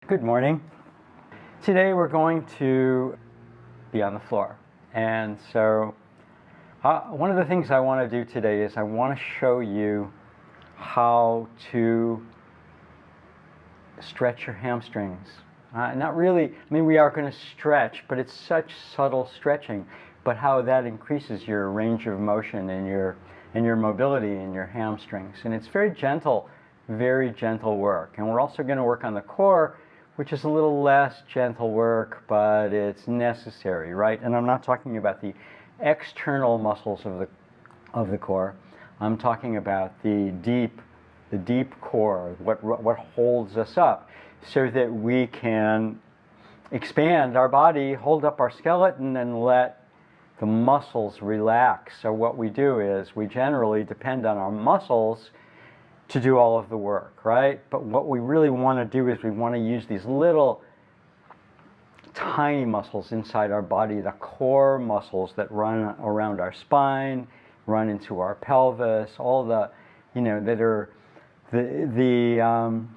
Good morning. Today we're going to be on the floor. And so one of the things I want to do today is I want to show you how to stretch your hamstrings. Not really, I mean, we are going to stretch, but it's such subtle stretching, but how that increases your range of motion and your mobility in your hamstrings. And it's very gentle work. And we're also going to work on the core, which is a little less gentle work, but it's necessary, right? And I'm not talking about the external muscles of the core. I'm talking about the deep core, what holds us up, so that we can expand our body, hold up our skeleton, and let the muscles relax. So what we do is we generally depend on our muscles to do all of the work, right? But what we really want to do is we want to use these little tiny muscles inside our body, the core muscles that run around our spine, run into our pelvis, all the, that are the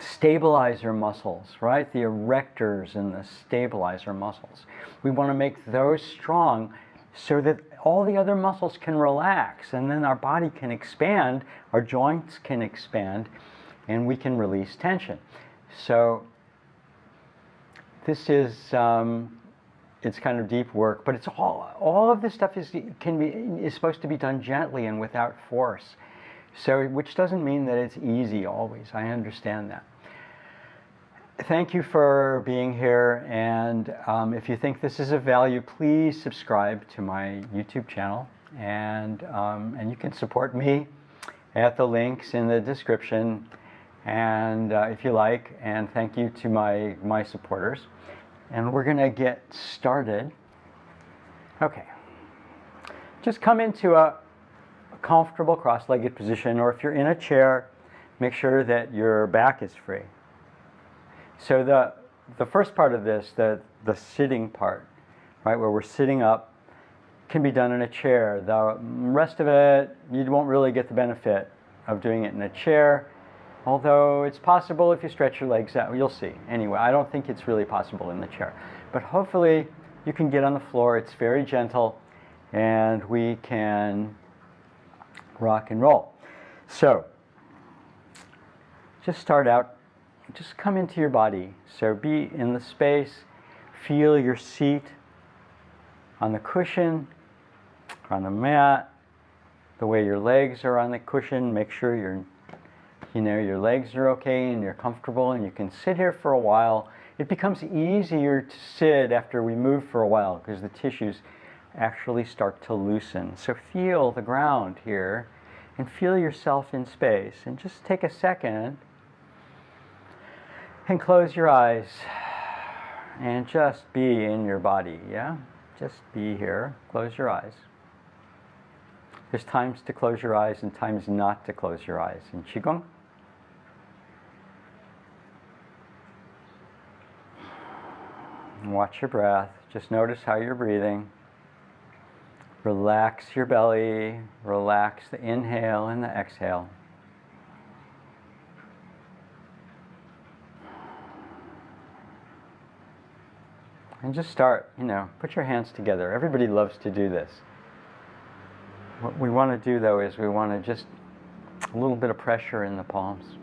stabilizer muscles, right? The erectors and the stabilizer muscles. We want to make those strong so that all the other muscles can relax, and then our body can expand, our joints can expand, and we can release tension. So this is it's kind of deep work, but it's all of this stuff is supposed to be done gently and without force. So, which doesn't mean that it's easy always. I understand that. Thank you for being here, and if you think this is of value, please subscribe to my YouTube channel, and you can support me at the links in the description, and if you like, and thank you to my supporters. And we're going to get started. Okay. Just come into a comfortable cross-legged position, or if you're in a chair, make sure that your back is free. So the first part of this, the sitting part, right, where we're sitting up, can be done in a chair. The rest of it, you won't really get the benefit of doing it in a chair, although it's possible if you stretch your legs out. You'll see. Anyway, I don't think it's really possible in the chair. But hopefully you can get on the floor. It's very gentle, and we can rock and roll. So just start out. Just come into your body. So be in the space, feel your seat on the cushion, on the mat, the way your legs are on the cushion. Make sure your legs are okay and you're comfortable, and you can sit here for a while. It becomes easier to sit after we move for a while because the tissues actually start to loosen. So feel the ground here and feel yourself in space, and just take a second and close your eyes and just be in your body, yeah? Just be here. Close your eyes. There's times to close your eyes and times not to close your eyes in Qigong. Watch your breath. Just notice how you're breathing. Relax your belly. Relax the inhale and the exhale. And just start, put your hands together. Everybody loves to do this. What we want to do, though, is we want to just a little bit of pressure in the palms.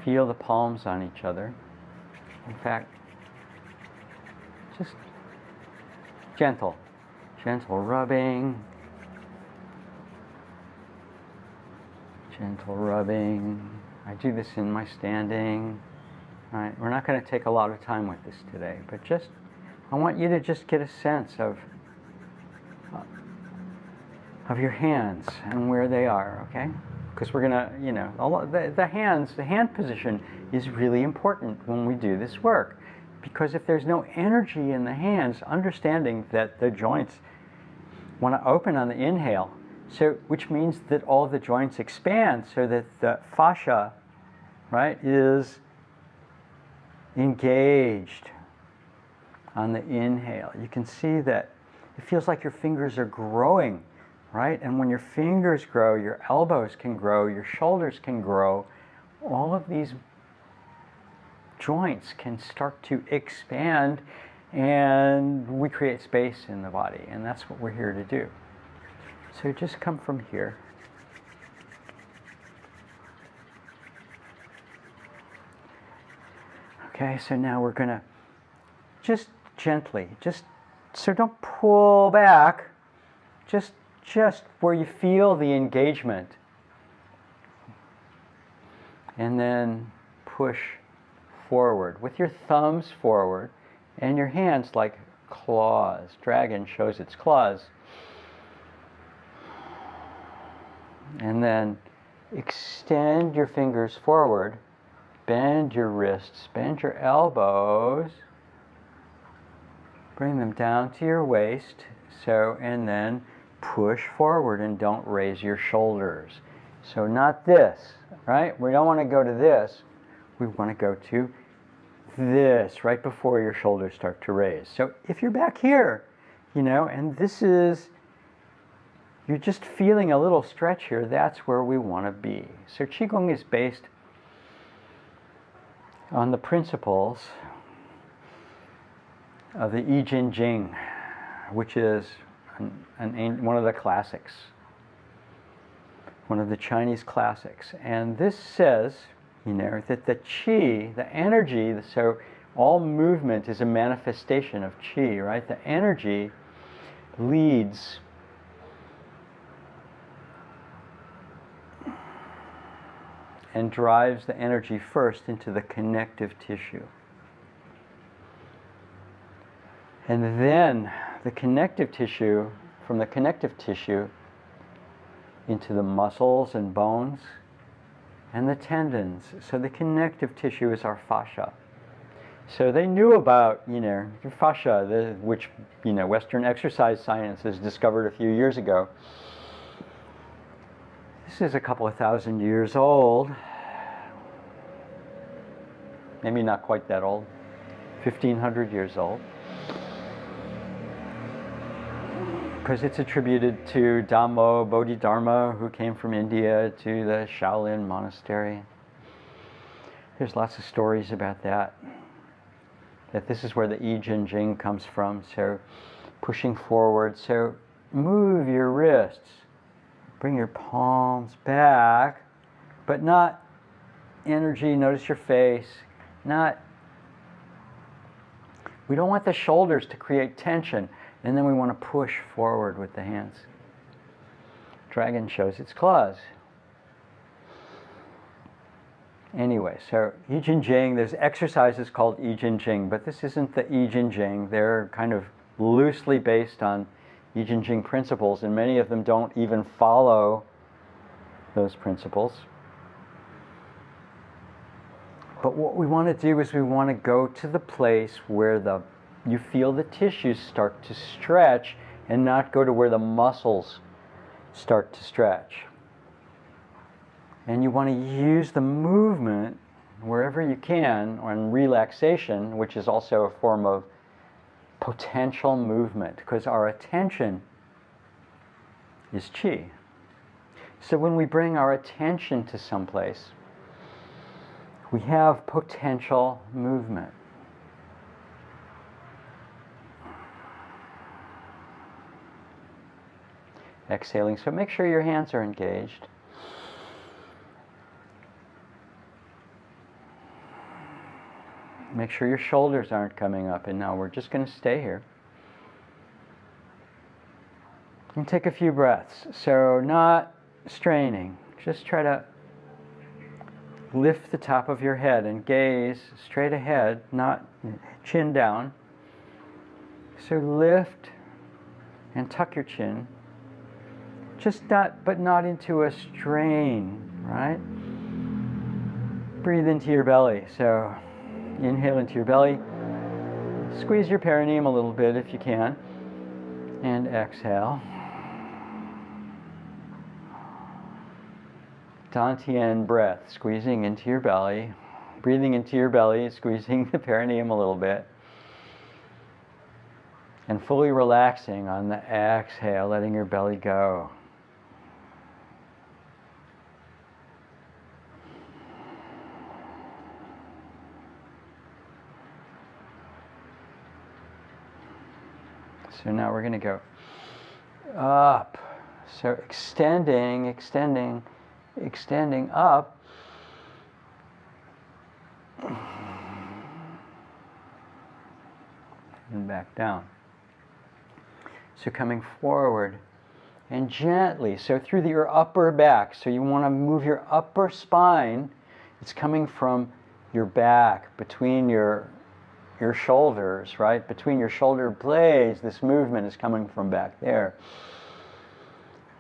Feel the palms on each other. In fact, just gentle rubbing. Gentle rubbing. I do this in my standing. Right, we're not going to take a lot of time with this today, but I want you to just get a sense of your hands and where they are, okay? Because we're going to, the hand position is really important when we do this work, because if there's no energy in the hands, understanding that the joints want to open on the inhale, so which means that all the joints expand, so that the fascia, right, is engaged on the inhale. You can see that it feels like your fingers are growing, right? And when your fingers grow, your elbows can grow, your shoulders can grow. All of these joints can start to expand, and we create space in the body, and that's what we're here to do. So just come from here. Okay, so now we're going to just gently, so don't pull back, just where you feel the engagement. And then push forward with your thumbs forward and your hands like claws. Dragon shows its claws. And then extend your fingers forward, bend your wrists, bend your elbows, bring them down to your waist, and then push forward and don't raise your shoulders. So not this, right? We don't want to go to this. We want to go to this right before your shoulders start to raise. So if you're back here, and this is, you're just feeling a little stretch here, that's where we want to be. So Qigong is based on the principles of the I Ching Jing, which is one of the classics, one of the Chinese classics. And this says, that the qi, the energy, so all movement is a manifestation of qi, right? The energy leads and drives the energy first into the connective tissue. And then the connective tissue, from the connective tissue into the muscles and bones and the tendons. So the connective tissue is our fascia. So they knew about, your fascia, which, Western exercise science has discovered a few years ago. This is a couple of thousand years old. Maybe not quite that old. 1,500 years old. Because it's attributed to Dhammo Bodhidharma, who came from India to the Shaolin monastery. There's lots of stories about that this is where the I Ching Jing comes from. So pushing forward, so move your wrists, bring your palms back, but not energy, notice your face, we don't want the shoulders to create tension. And then we want to push forward with the hands. Dragon shows its claws. Anyway, so I Ching Jing, there's exercises called I Ching Jing, but this isn't the I Ching Jing. They're kind of loosely based on I Ching Jing principles, and many of them don't even follow those principles. But what we want to do is we want to go to the place where you feel the tissues start to stretch and not go to where the muscles start to stretch. And you want to use the movement wherever you can on relaxation, which is also a form of potential movement, because our attention is qi. So when we bring our attention to someplace, we have potential movement. Exhaling, so make sure your hands are engaged. Make sure your shoulders aren't coming up, and now we're just going to stay here. And take a few breaths. So not straining, just try to lift the top of your head and gaze straight ahead, not chin down. So lift and tuck your chin. But not into a strain, right? Breathe into your belly. So inhale into your belly. Squeeze your perineum a little bit if you can. And exhale. Dantian breath, squeezing into your belly. Breathing into your belly, squeezing the perineum a little bit. And fully relaxing on the exhale, letting your belly go. So now we're going to go up. So extending, extending, extending up. And back down. So coming forward and gently, so through your upper back. So you want to move your upper spine. It's coming from your back, between your shoulders, right? Between your shoulder blades, this movement is coming from back there.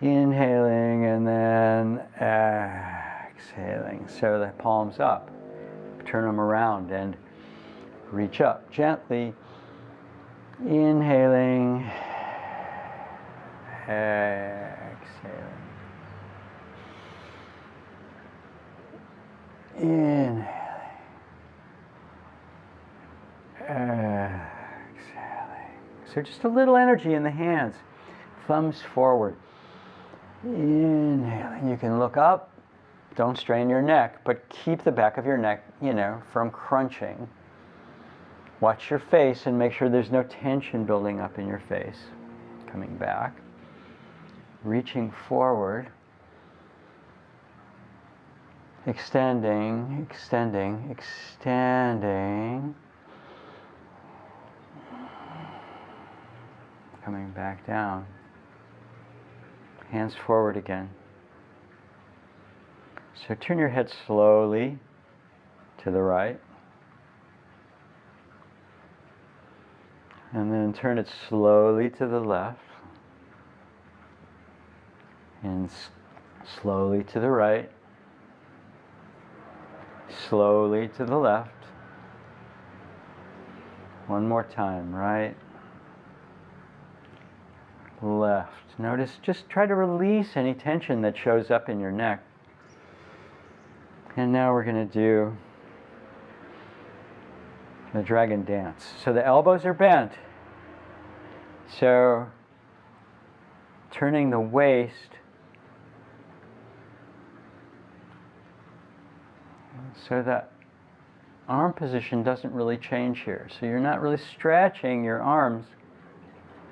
Inhaling and then exhaling. So the palms up. Turn them around and reach up gently. Inhaling. Exhaling. Inhaling. Exhaling. So just a little energy in the hands. Thumbs forward. Inhaling. You can look up. Don't strain your neck, but keep the back of your neck, from crunching. Watch your face and make sure there's no tension building up in your face. Coming back. Reaching forward. Extending, extending, extending. Coming back down. Hands forward again. So turn your head slowly to the right. And then turn it slowly to the left. And slowly to the right. Slowly to the left. One more time, right, left. Notice, just try to release any tension that shows up in your neck. And now we're going to do the dragon dance. So the elbows are bent. So turning the waist so that arm position doesn't really change here. So you're not really stretching your arms.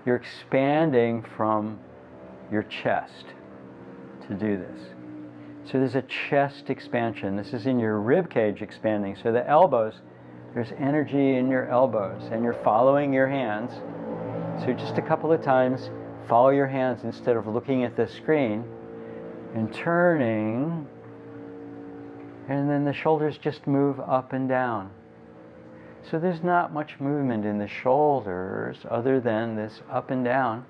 You're expanding from your chest to do this. So there's a chest expansion. This is in your rib cage expanding. So the elbows, there's energy in your elbows, and you're following your hands. So just a couple of times, follow your hands instead of looking at the screen and turning. And then the shoulders just move up and down. So there's not much movement in the shoulders other than this up and down.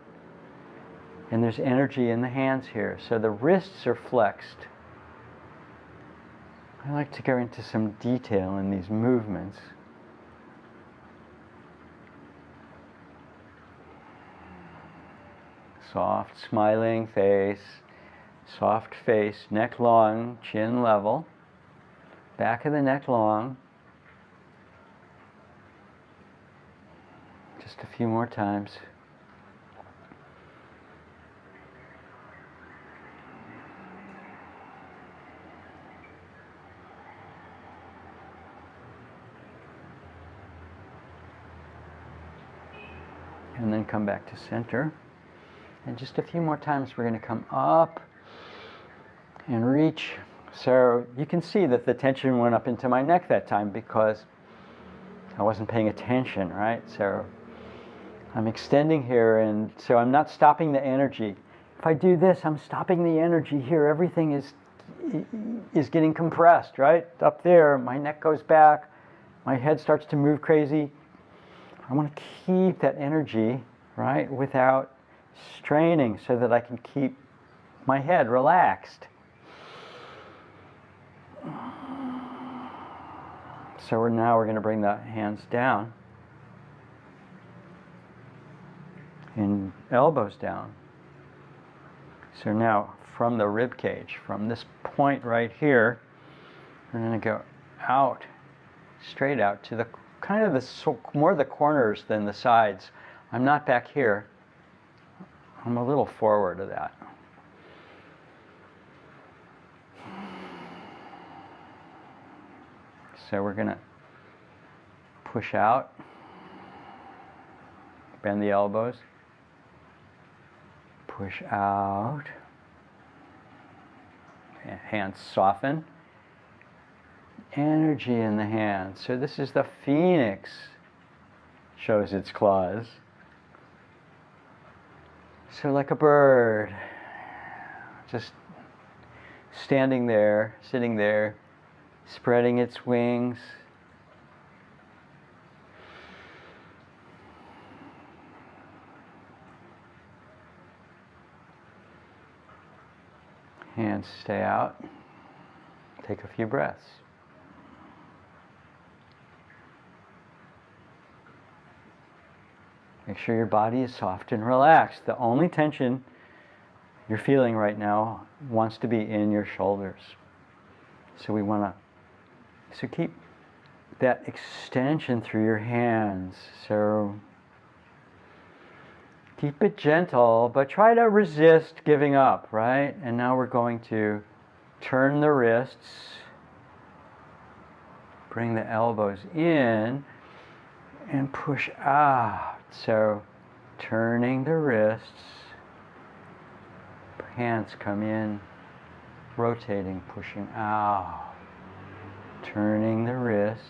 And there's energy in the hands here. So the wrists are flexed. I like to go into some detail in these movements. Soft, smiling face, soft face, neck long, chin level, back of the neck long. Just a few more times. And then come back to center. And just a few more times we're going to come up and reach. So you can see that the tension went up into my neck that time because I wasn't paying attention, right? So I'm extending here, and so I'm not stopping the energy. If I do this, I'm stopping the energy here. Everything is getting compressed, right? Up there, my neck goes back, my head starts to move crazy. I want to keep that energy, right, without straining so that I can keep my head relaxed. So we're going to bring the hands down and elbows down. So now from the rib cage, from this point right here, we're going to go out, straight out to the kind of more the corners than the sides. I'm not back here. I'm a little forward of that. So we're going to push out, bend the elbows, Push out. Hands soften. Energy in the hands. So this is the phoenix. Shows its claws. So like a bird, just standing there, sitting there, spreading its wings. Hands stay out. Take a few breaths. Make sure your body is soft and relaxed. The only tension you're feeling right now wants to be in your shoulders. So we want to keep that extension through your hands. So keep it gentle, but try to resist giving up, right? And now we're going to turn the wrists, bring the elbows in, and push out. So turning the wrists, hands come in, rotating, pushing out. Turning the wrists,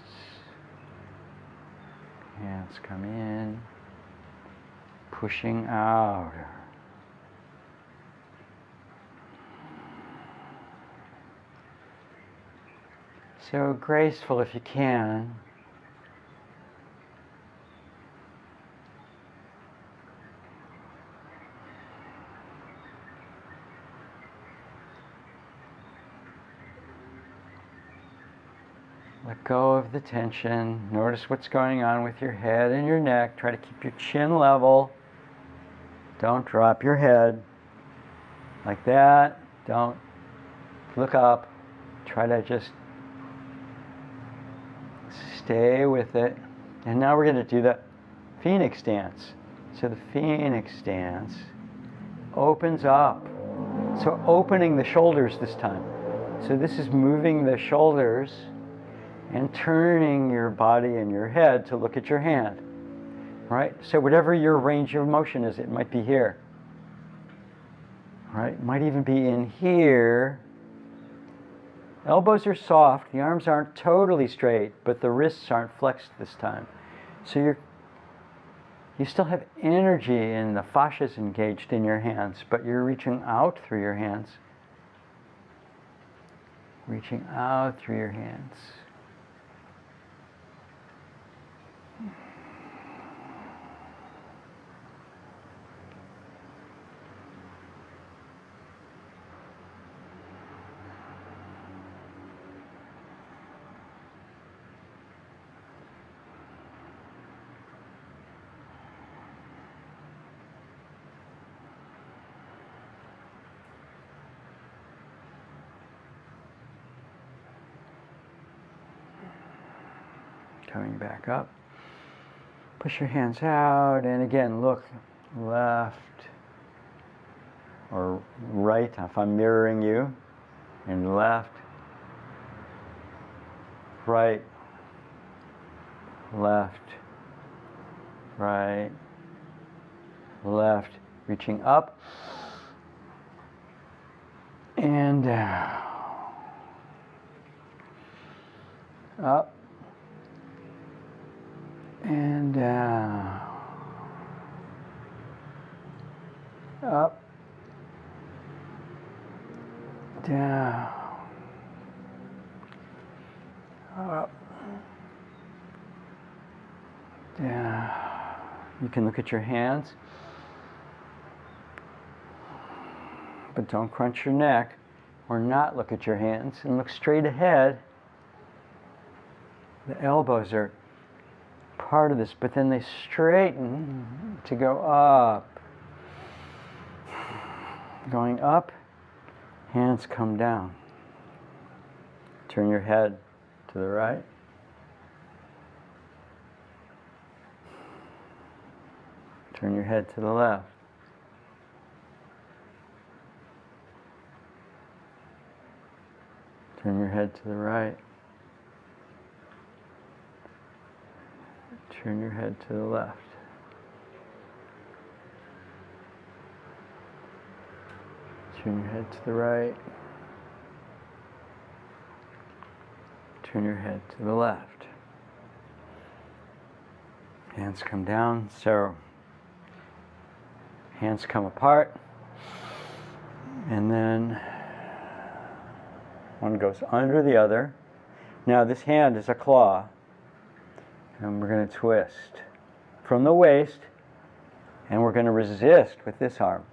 hands come in, pushing out. So graceful if you can. Let go of the tension. Notice what's going on with your head and your neck. Try to keep your chin level. Don't drop your head. Like that. Don't look up. Try to just stay with it. And now we're going to do the phoenix dance. So the phoenix dance opens up. So opening the shoulders this time. So this is moving the shoulders and turning your body and your head to look at your hand, right? So whatever your range of motion is, it might be here, right? It might even be in here. Elbows are soft, the arms aren't totally straight, but the wrists aren't flexed this time. So you still have energy and the fascia is engaged in your hands, but you're reaching out through your hands. Reaching out through your hands. Coming back up. Push your hands out, and again, look left or right if I'm mirroring you, and left, right, left, right, left, reaching up and down, up and down, up, down, up, down. You can look at your hands, but don't crunch your neck or not look at your hands, and look straight ahead. The elbows are part of this, but then they straighten to go up. Going up, hands come down. Turn your head to the right. Turn your head to the left. Turn your head to the right. Turn your head to the left. Turn your head to the right. Turn your head to the left. Hands come down, so hands come apart, and then one goes under the other. Now this hand is a claw, and we're going to twist from the waist, and we're going to resist with this arm.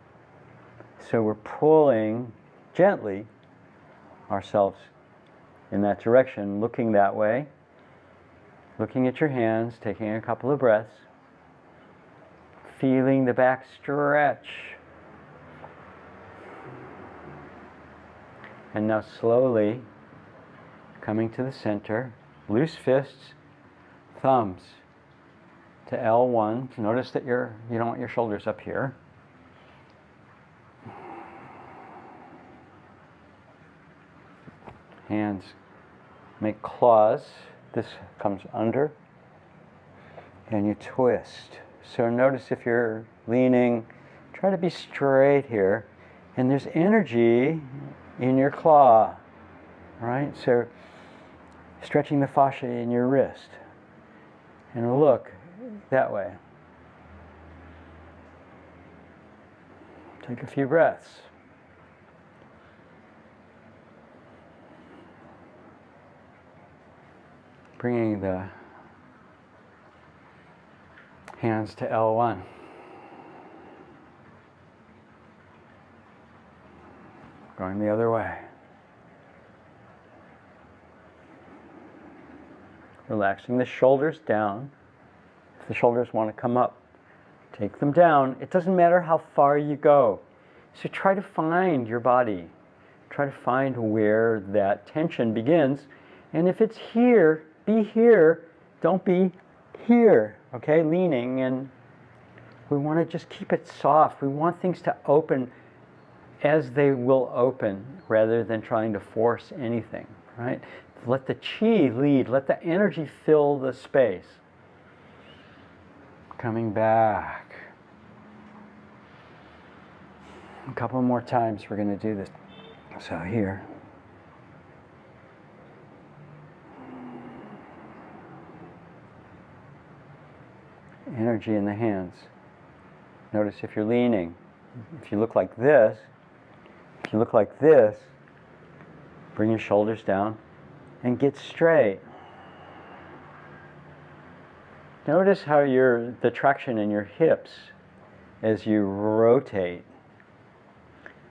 So we're pulling gently ourselves in that direction, looking that way, looking at your hands, taking a couple of breaths, feeling the back stretch. And now slowly coming to the center, loose fists, thumbs to L1. Notice that you don't want your shoulders up here. Hands make claws. This comes under, and you twist. So notice if you're leaning, try to be straight here, and there's energy in your claw, right? So stretching the fascia in your wrist, and look that way. Take a few breaths. Bringing the hands to L1. Going the other way. Relaxing the shoulders down. If the shoulders want to come up, take them down. It doesn't matter how far you go. So try to find your body. Try to find where that tension begins. And if it's here, be here. Don't be here, okay? Leaning, and we want to just keep it soft. We want things to open as they will open rather than trying to force anything, right? Let the chi lead. Let the energy fill the space. Coming back. A couple more times we're going to do this. So here. Energy in the hands. Notice if you're leaning. If you look like this, bring your shoulders down and get straight. Notice how the traction in your hips as you rotate.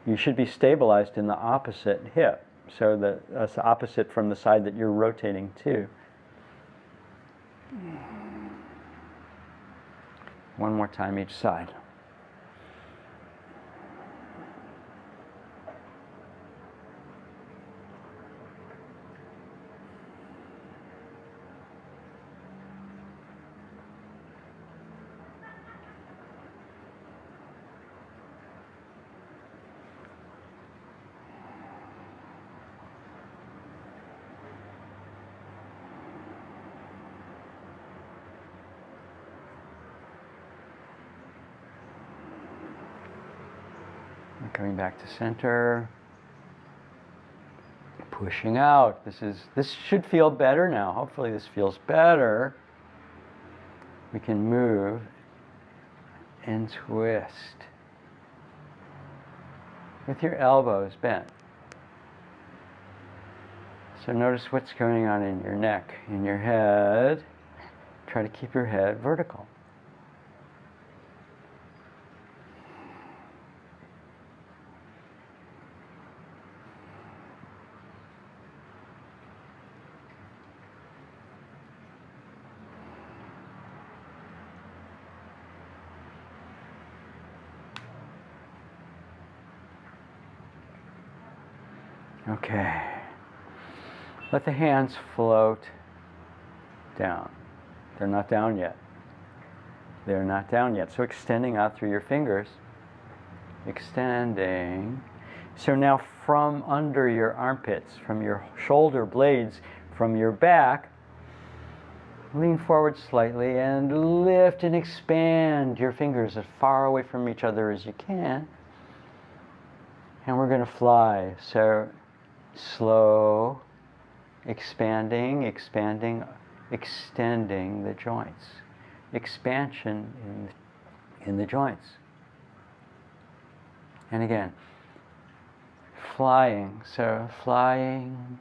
You should be stabilized in the opposite hip, so that's opposite from the side that you're rotating to. One more time each side. Coming back to center, pushing out. This should feel better now. Hopefully this feels better. We can move and twist with your elbows bent. So notice what's going on in your neck, in your head. Try to keep your head vertical. Okay. Let the hands float down. They're not down yet. They're not down yet. So extending out through your fingers. Extending. So now from under your armpits, from your shoulder blades, from your back, lean forward slightly and lift and expand your fingers as far away from each other as you can. And we're going to fly. So slow, expanding, expanding, extending the joints. Expansion in the joints. And again, flying. So flying,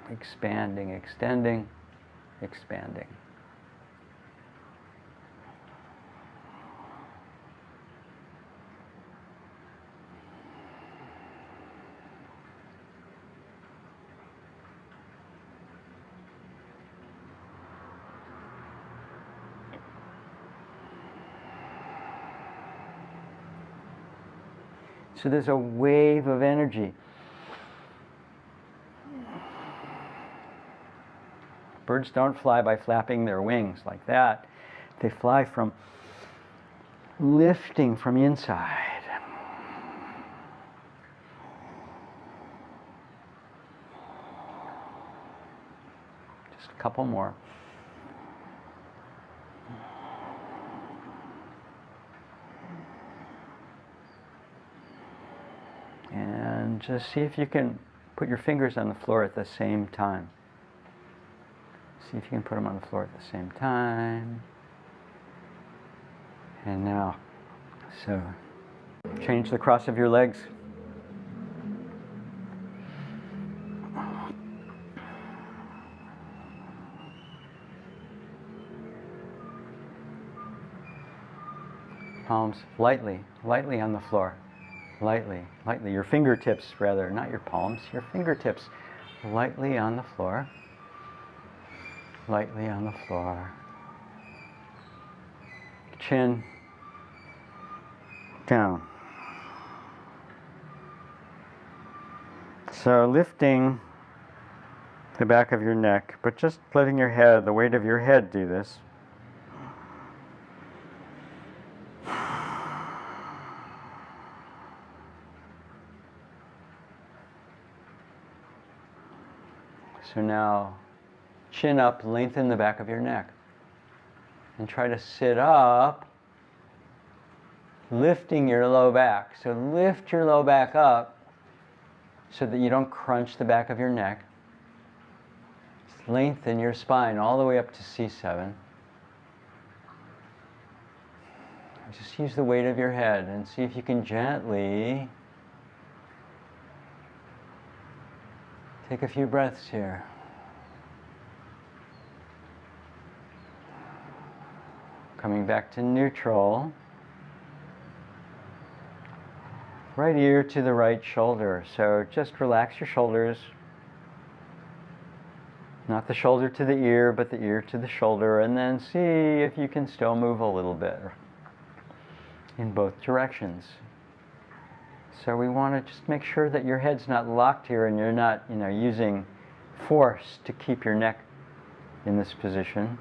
expanding, extending, expanding. So there's a wave of energy. Birds don't fly by flapping their wings like that. They fly from lifting from inside. Just a couple more. And just see if you can put your fingers on the floor at the same time. See if you can put them on the floor at the same time. And now, so change the cross of your legs. Palms lightly, lightly on the floor. Lightly, lightly. Your fingertips, rather, not your palms, your fingertips. Lightly on the floor. Lightly on the floor. Chin down. So lifting the back of your neck, but just letting your head, the weight of your head do this. So now, chin up, lengthen the back of your neck. And try to sit up, lifting your low back. So lift your low back up so that you don't crunch the back of your neck. Just lengthen your spine all the way up to C7. Just use the weight of your head and see if you can gently take a few breaths here. Coming back to neutral. Right ear to the right shoulder. So just relax your shoulders. Not the shoulder to the ear, but the ear to the shoulder. And then see if you can still move a little bit in both directions. So we want to just make sure that your head's not locked here and you're not, using force to keep your neck in this position.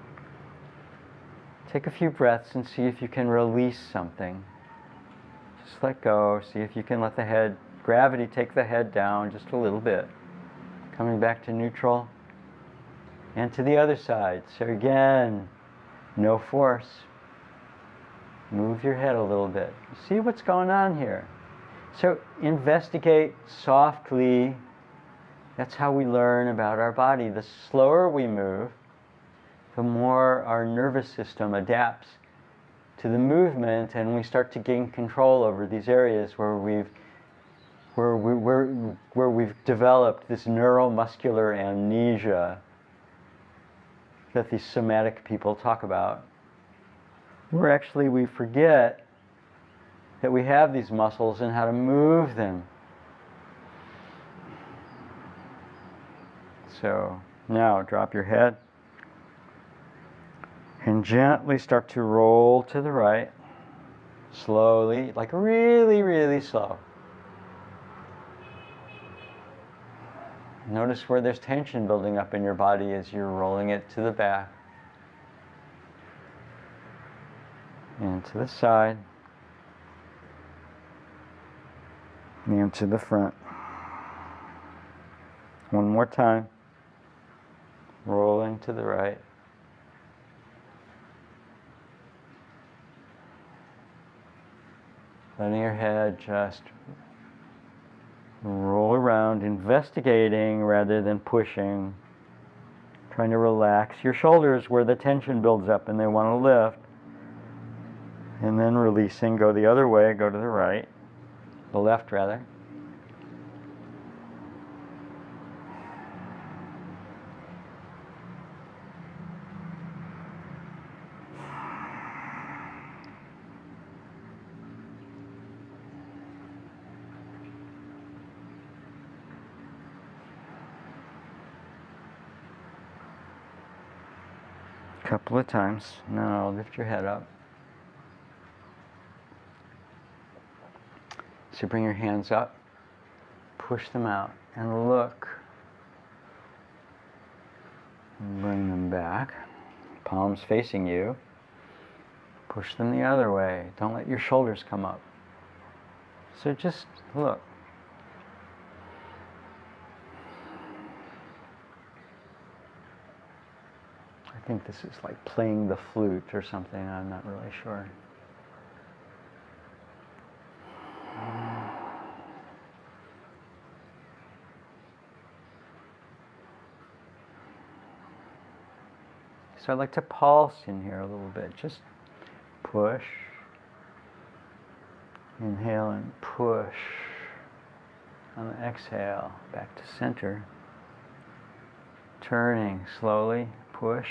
Take a few breaths and see if you can release something. Just let go. See if you can let the head, gravity take the head down just a little bit. Coming back to neutral. And to the other side. So again, no force. Move your head a little bit. See what's going on here. So investigate softly. That's how we learn about our body. The slower we move, the more our nervous system adapts to the movement, and we start to gain control over these areas where we've developed this neuromuscular amnesia that these somatic people talk about. Where actually we forget that we have these muscles and how to move them. So now drop your head and gently start to roll to the right, slowly, like really, really slow. Notice where there's tension building up in your body as you're rolling it to the back and to the side and to the front. One more time. Rolling to the right. letting your head just roll around, investigating rather than pushing, trying to relax your shoulders where the tension builds up and they want to lift, and then releasing, go the other way, go to the right, the left rather. Couple of times. Now lift your head up. So bring your hands up, push them out, and look. Bring them back, palms facing you. Push them the other way. Don't let your shoulders come up. So just look. I think this is like playing the flute or something, I'm not really sure. So I'd like to pulse in here a little bit. Just push. Inhale and push. On the exhale, back to center. Turning slowly, push.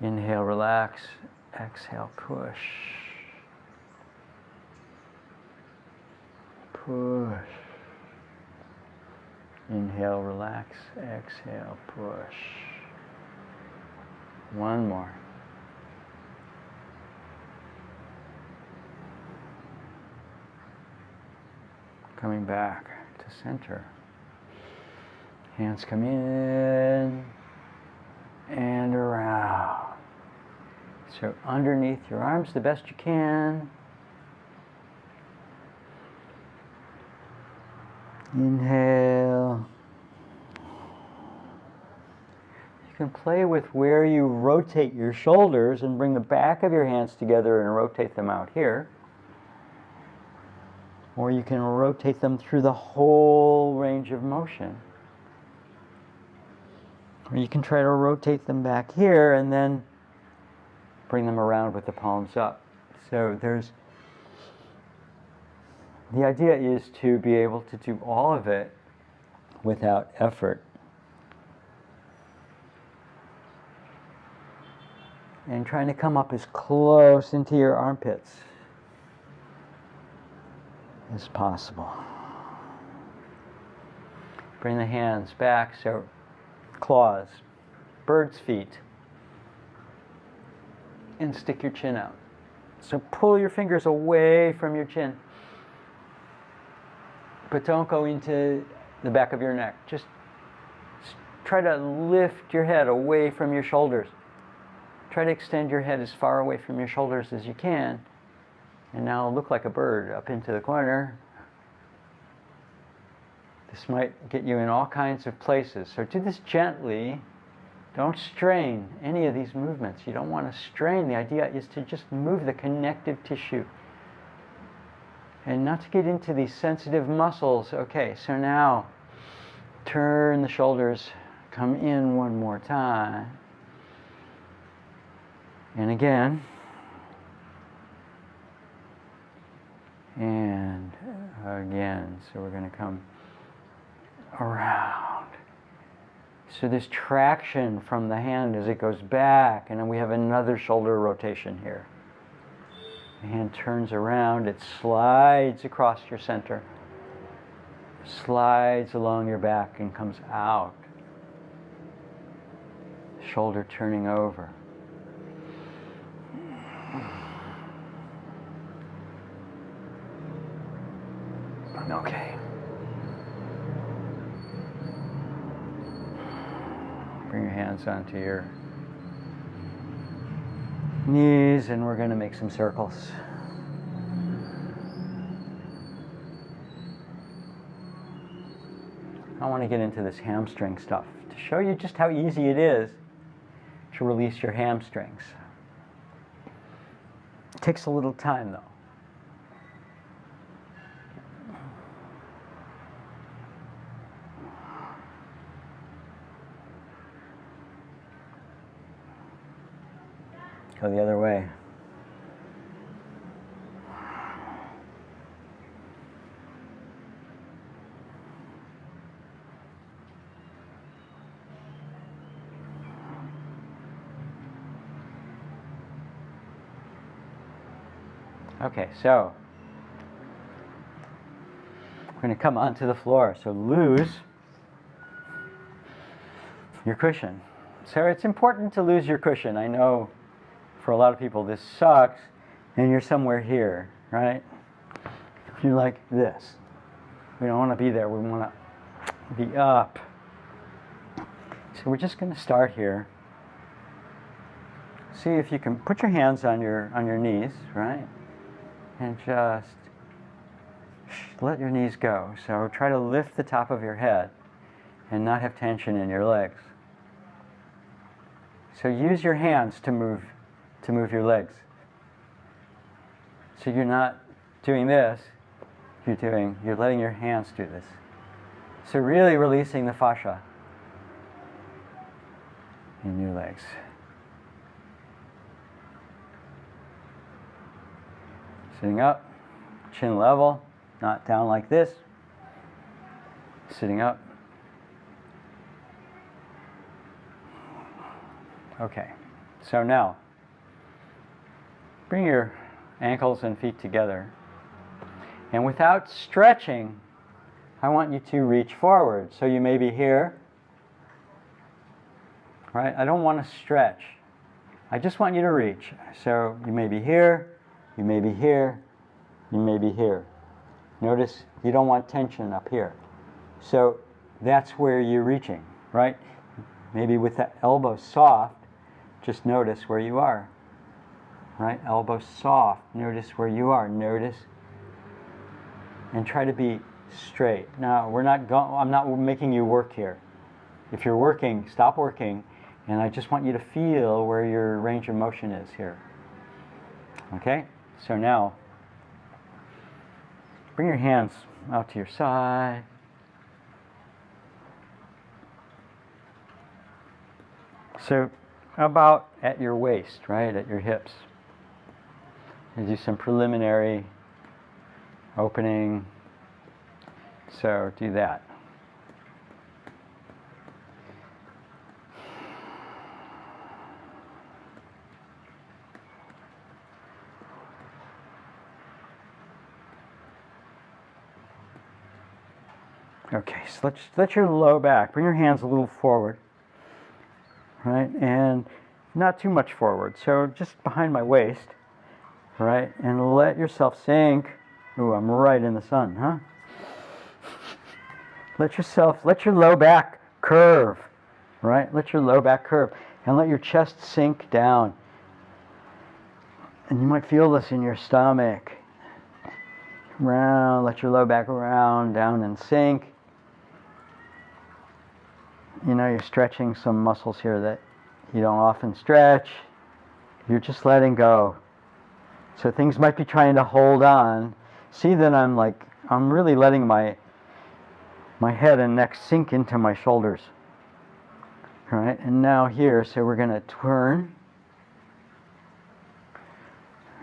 Inhale, relax. Exhale, push. Push. Inhale, relax. Exhale, push. One more. Coming back to center. Hands come in and around. So underneath your arms the best you can. Inhale. You can play with where you rotate your shoulders and bring the back of your hands together and rotate them out here. Or you can rotate them through the whole range of motion. Or you can try to rotate them back here and then bring them around with the palms up. So the idea is to be able to do all of it without effort. And trying to come up as close into your armpits as possible. Bring the hands back, so claws, bird's feet, and stick your chin out. So pull your fingers away from your chin, but don't go into the back of your neck. Just try to lift your head away from your shoulders. Try to extend your head as far away from your shoulders as you can. And now look like a bird up into the corner. This might get you in all kinds of places. So do this gently. Don't strain any of these movements. You don't want to strain. The idea is to just move the connective tissue. And not to get into these sensitive muscles. Okay, so now turn the shoulders. Come in one more time. And again. And again. So we're going to come around. So there's traction from the hand as it goes back, and then we have another shoulder rotation here. The hand turns around, it slides across your center, slides along your back and comes out. Shoulder turning over. Okay. Bring your hands onto your knees, and we're going to make some circles. I want to get into this hamstring stuff to show you just how easy it is to release your hamstrings. It takes a little time though. Go the other way. Okay, so we're going to come onto the floor. So lose your cushion. So it's important to lose your cushion. I know for a lot of people this sucks, and you're somewhere here, right? You're like this. We don't want to be there. We want to be up. So we're just going to start here. See if you can put your hands on your knees, right? And just let your knees go. So try to lift the top of your head and not have tension in your legs. So use your hands to move your legs. So you're not doing this, you're letting your hands do this. So really releasing the fascia in your legs. Sitting up, chin level, not down like this. Sitting up. Okay, so now bring your ankles and feet together. And without stretching, I want you to reach forward. So you may be here, right? I don't want to stretch. I just want you to reach. So you may be here, you may be here, you may be here. Notice you don't want tension up here. So that's where you're reaching, right? Maybe with the elbow soft, just notice where you are. Right? Elbow soft. Notice where you are. Notice. And try to be straight. Now, I'm not making you work here. If you're working, stop working. And I just want you to feel where your range of motion is here. Okay? So now, bring your hands out to your side. So, about at your waist, right? At your hips. And do some preliminary opening. So do that. Okay, so let your low back, bring your hands a little forward, right? And not too much forward, so just behind my waist, right? And let yourself sink. Ooh, I'm right in the sun, huh? Let your low back curve, right? Let your low back curve, and let your chest sink down. And you might feel this in your stomach. Round, let your low back round, down and sink. You know, you're stretching some muscles here that you don't often stretch. You're just letting go. So things might be trying to hold on. See that I'm really letting my head and neck sink into my shoulders. All right, and now here, so we're going to turn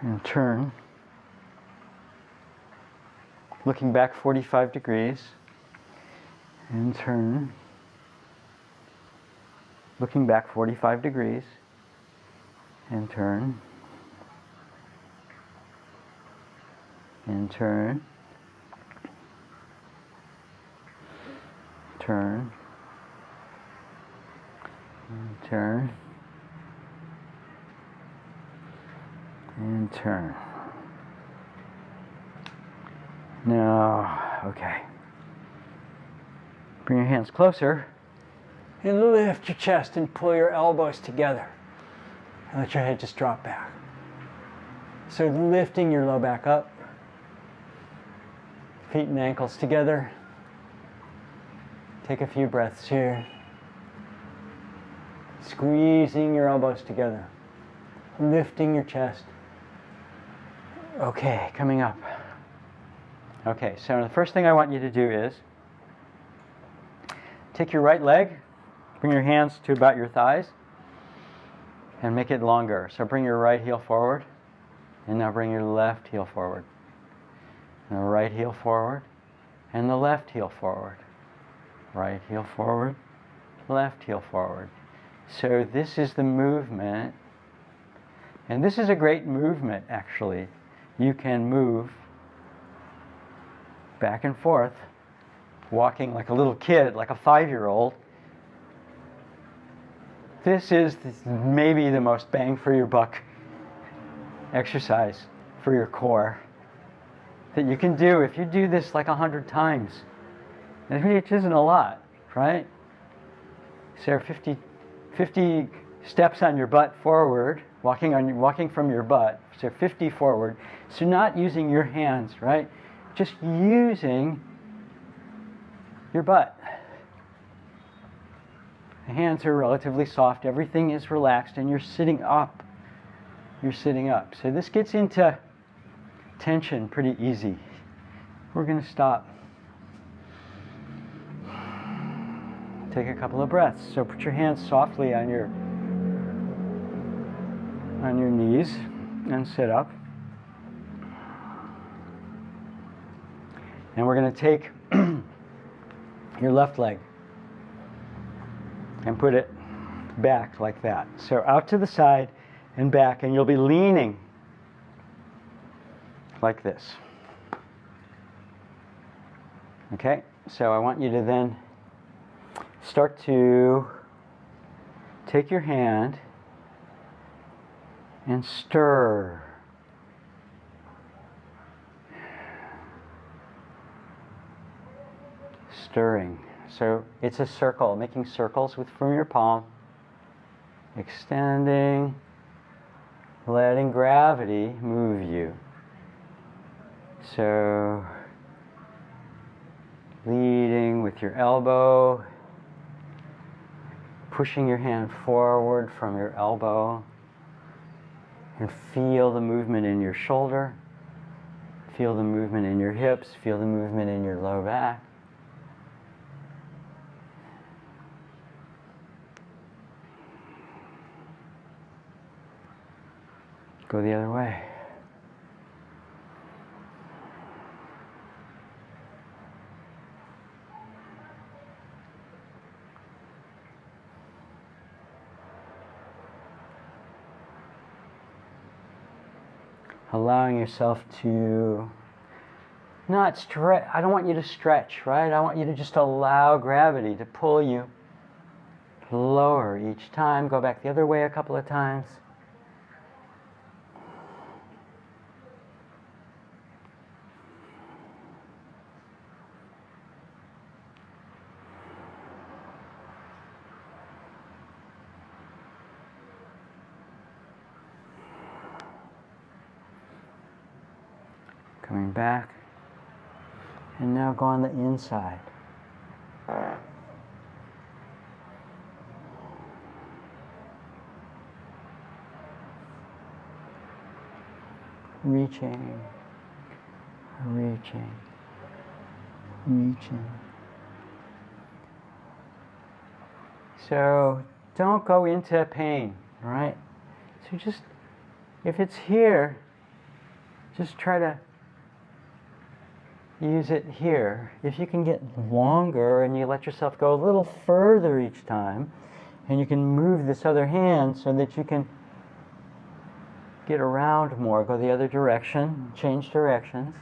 and turn. Looking back 45 degrees and turn. Looking back 45 degrees and turn. And turn. Turn. And turn. And turn. Now, okay. Bring your hands closer and lift your chest and pull your elbows together. And let your head just drop back. So lifting your low back up. Feet and ankles together. Take a few breaths here. Squeezing your elbows together. Lifting your chest. Okay, coming up. Okay, so the first thing I want you to do is take your right leg, bring your hands to about your thighs, and make it longer. So bring your right heel forward, and now bring your left heel forward. And the right heel forward, and the left heel forward. Right heel forward, left heel forward. So this is the movement, and this is a great movement actually. You can move back and forth, walking like a little kid, like a 5-year-old. This is maybe the most bang for your buck exercise for your core that you can do if you do this like 100 times. And it isn't a lot, right? So 50 steps on your butt forward, walking from your butt, so 50 forward. So not using your hands, right? Just using your butt. The hands are relatively soft, everything is relaxed, and you're sitting up. You're sitting up. So this gets into tension pretty easy. We're going to stop. Take a couple of breaths. So put your hands softly on your knees and sit up. And we're going to take your left leg and put it back like that. So out to the side and back, and you'll be leaning like this. Okay? So I want you to then start to take your hand and stir. Stirring. So it's a circle, making circles from your palm, extending, letting gravity move you. So leading with your elbow, pushing your hand forward from your elbow, and feel the movement in your shoulder, feel the movement in your hips, feel the movement in your low back. Go the other way. Allowing yourself to not stretch. I don't want you to stretch, right? I want you to just allow gravity to pull you lower each time. Go back the other way a couple of times. Coming back, and now go on the inside. Reaching, reaching, reaching. So don't go into pain, right? So just, if it's here, just try to use it here. If you can get longer and you let yourself go a little further each time, and you can move this other hand so that you can get around more, go the other direction, change directions.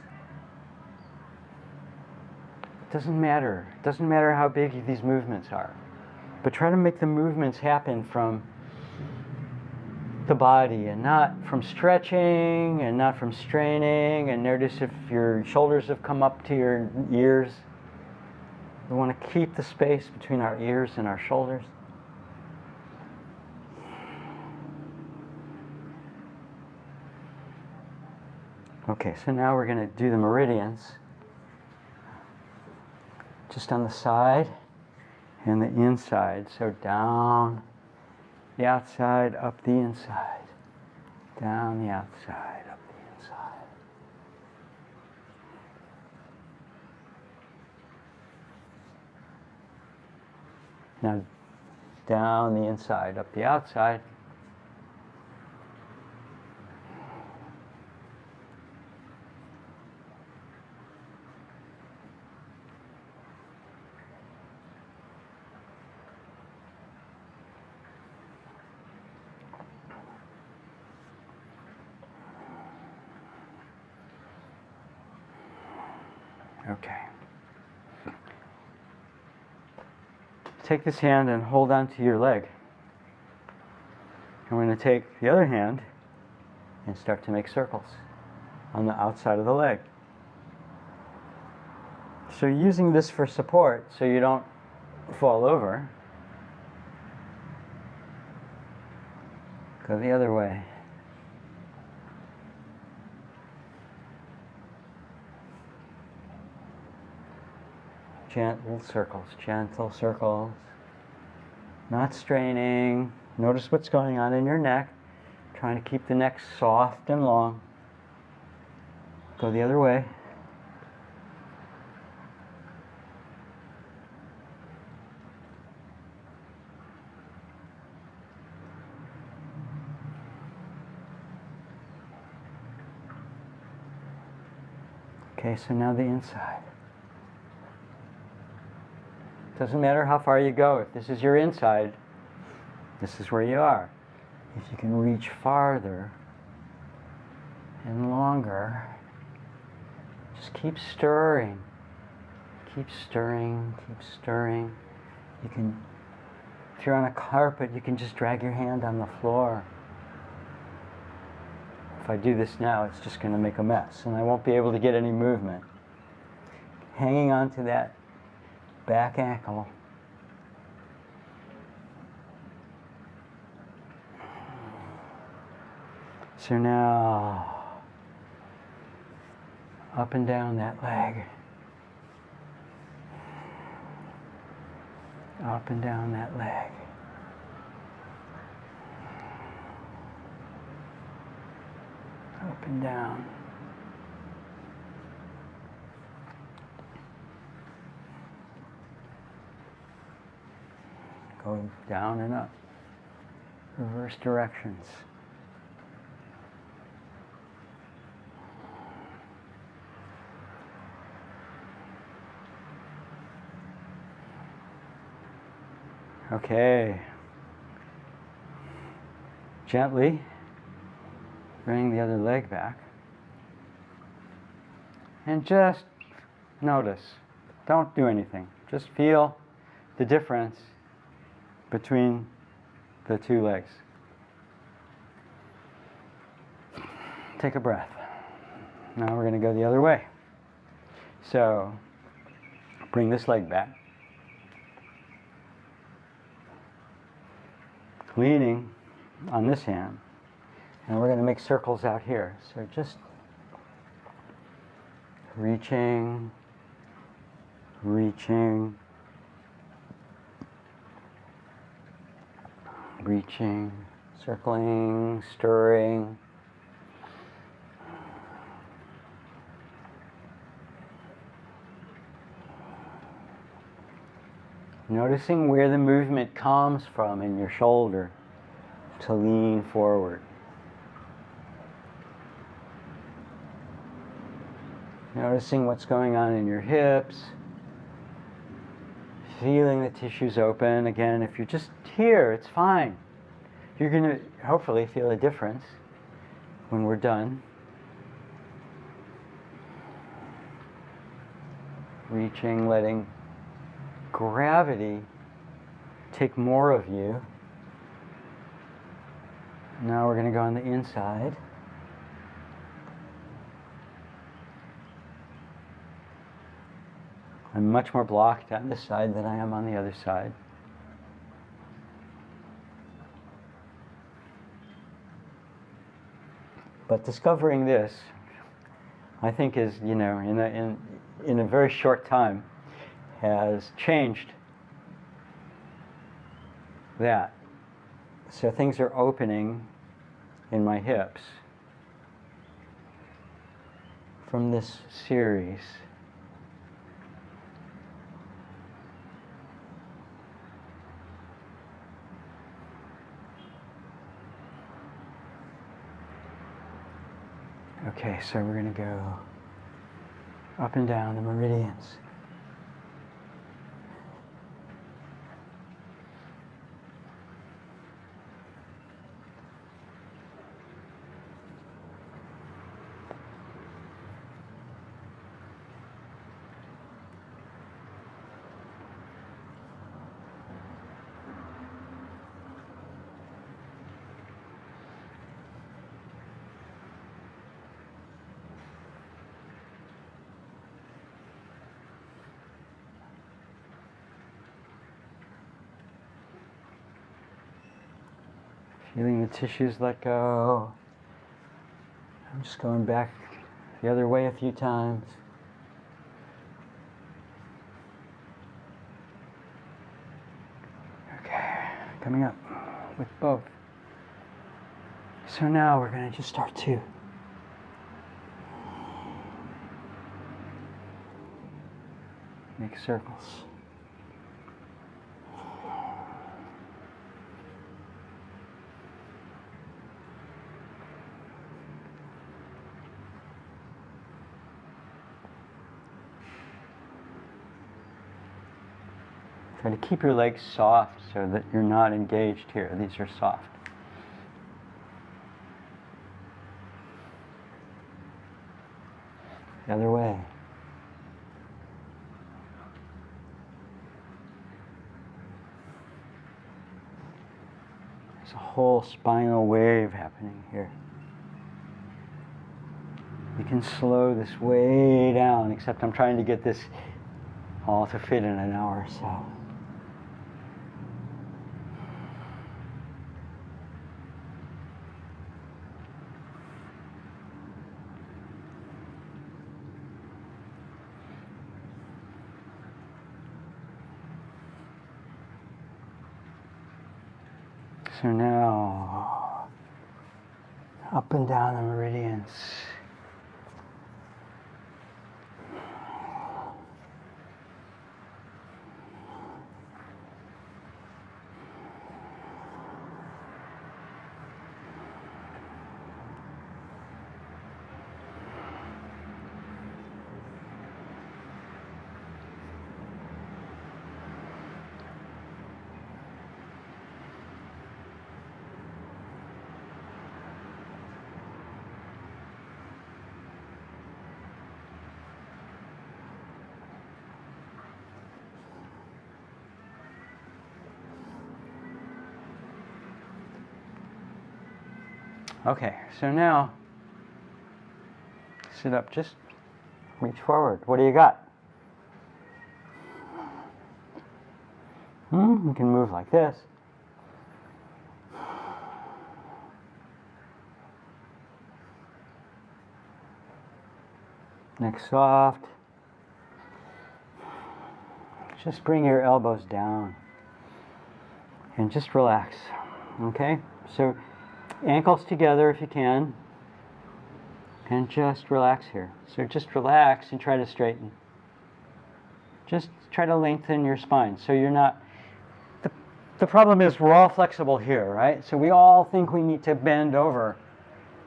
It doesn't matter. It doesn't matter how big these movements are. But try to make the movements happen from the body and not from stretching and not from straining. And notice if your shoulders have come up to your ears. We want to keep the space between our ears and our shoulders. Okay, so now we're going to do the meridians just on the side and the inside. So down the outside, up the inside. Down the outside, up the inside. Now down the inside, up the outside. Okay. Take this hand and hold on to your leg. And we're going to take the other hand and start to make circles on the outside of the leg. So you're using this for support so you don't fall over. Go the other way. Gentle circles, gentle circles. Not straining. Notice what's going on in your neck. Trying to keep the neck soft and long. Go the other way. Okay, so now the inside. Doesn't matter how far you go. If this is your inside, this is where you are. If you can reach farther and longer, just keep stirring. Keep stirring, keep stirring. You can, if you're on a carpet, you can just drag your hand on the floor. If I do this now, it's just going to make a mess, and I won't be able to get any movement. Hanging on to that back ankle. So now, up and down that leg. Up and down that leg. Up and down. Go down and up. Reverse directions. Okay. Gently bring the other leg back. And just notice. Don't do anything. Just feel the difference between the two legs. Take a breath. Now we're going to go the other way. So, bring this leg back. Leaning on this hand. And we're going to make circles out here. So just reaching, reaching, reaching, circling, stirring. Noticing where the movement comes from in your shoulder to lean forward. Noticing what's going on in your hips. Feeling the tissues open. Again, if you're just here, it's fine. You're going to hopefully feel a difference when we're done. Reaching, letting gravity take more of you. Now we're going to go on the inside. I'm much more blocked on this side than I am on the other side. But discovering this, I think is, in a very short time, has changed that. So things are opening in my hips from this series. Okay, so we're going to go up and down the meridians. Feeling the tissues let go. I'm just going back the other way a few times. Okay, coming up with both. So now we're going to just start to make circles. Try to keep your legs soft so that you're not engaged here. These are soft. The other way. There's a whole spinal wave happening here. You can slow this way down, except I'm trying to get this all to fit in an hour or so. So now, up and down the meridians. Okay, so now, sit up, just reach forward. What do you got? You can move like this. Neck soft. Just bring your elbows down and just relax, okay? So ankles together if you can, and just relax here. So just relax and try to straighten. Just try to lengthen your spine so you're not, the problem is we're all flexible here, right? So we all think we need to bend over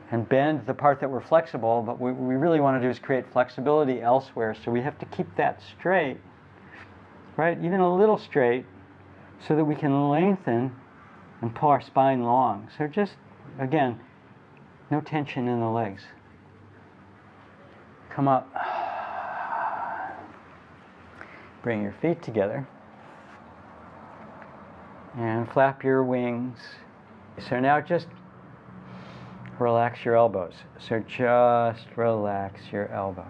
and bend the part that we're flexible, but what we really want to do is create flexibility elsewhere, so we have to keep that straight, right? Even a little straight, so that we can lengthen and pull our spine long. So just, again, no tension in the legs. Come up. Bring your feet together. And flap your wings. So now just relax your elbows. So just relax your elbows.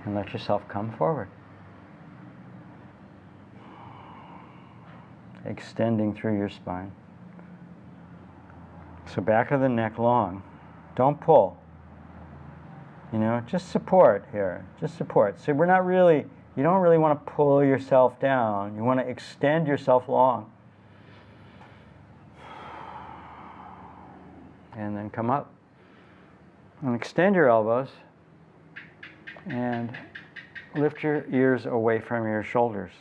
And let yourself come forward. Extending through your spine. So back of the neck long. Don't pull. You know, just support here. Just support. So we're not really, you don't really want to pull yourself down. You want to extend yourself long. And then come up. And extend your elbows. And lift your ears away from your shoulders.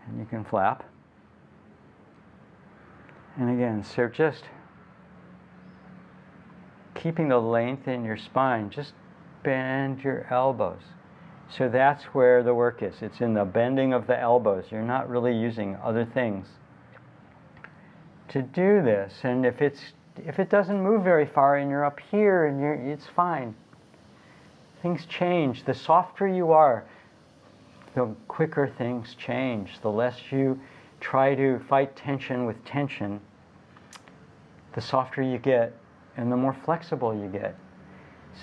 And you can flap. And again, so just keeping the length in your spine, just bend your elbows. So that's where the work is. It's in the bending of the elbows. You're not really using other things to do this. And if it doesn't move very far and you're up here and it's fine. Things change. The softer you are, the quicker things change. The less you try to fight tension with tension, the softer you get and the more flexible you get.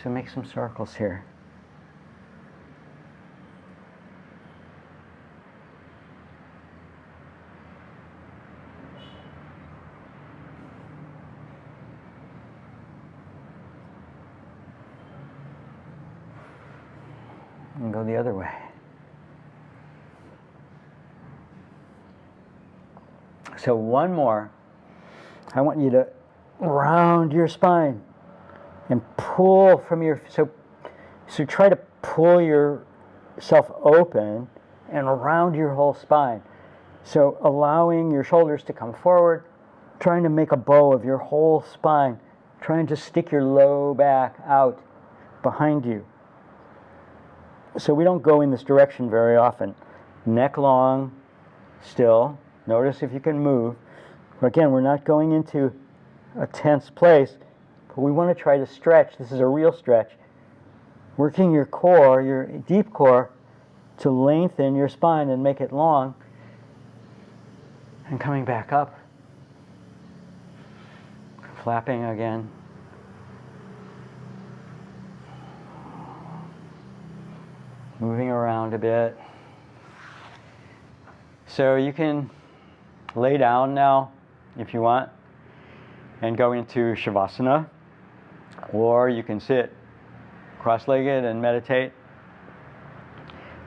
So make some circles here. And go the other way. So one more. I want you to round your spine and pull from your, so try to pull yourself open and around your whole spine. So allowing your shoulders to come forward, trying to make a bow of your whole spine, trying to stick your low back out behind you. So we don't go in this direction very often. Neck long, still. Notice if you can move. Again, we're not going into a tense place, but we want to try to stretch. This is a real stretch. Working your core, your deep core, to lengthen your spine and make it long. And coming back up. Flapping again. Moving around a bit. So you can lay down now if you want and go into Shavasana, or you can sit cross-legged and meditate,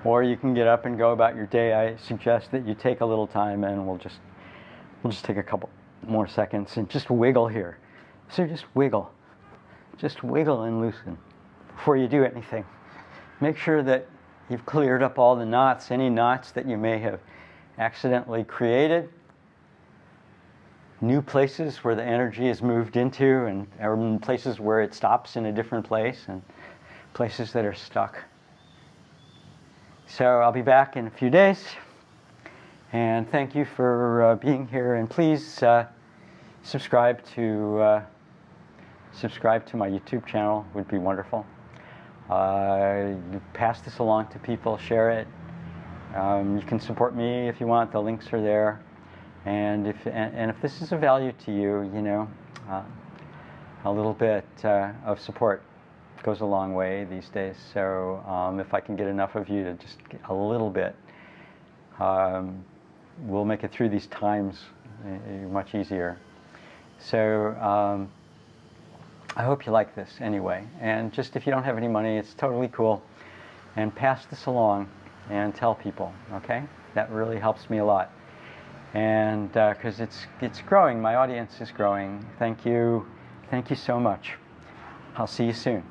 or you can get up and go about your day. I suggest that you take a little time, and we'll just take a couple more seconds and just wiggle here. So just wiggle and loosen before you do anything. Make sure that you've cleared up all the knots, any knots that you may have accidentally created. New places where the energy is moved into, and places where it stops in a different place, and places that are stuck. So I'll be back in a few days, and thank you for being here. And please subscribe to my YouTube channel. Would be wonderful. Pass this along to people. Share it. You can support me if you want. The links are there. And if this is of value to you, a little bit of support goes a long way these days. So if I can get enough of you to just get a little bit, we'll make it through these times much easier. So I hope you like this anyway. And just if you don't have any money, it's totally cool. And pass this along and tell people, okay? That really helps me a lot. And because it's growing, my audience is growing. Thank you so much. I'll see you soon.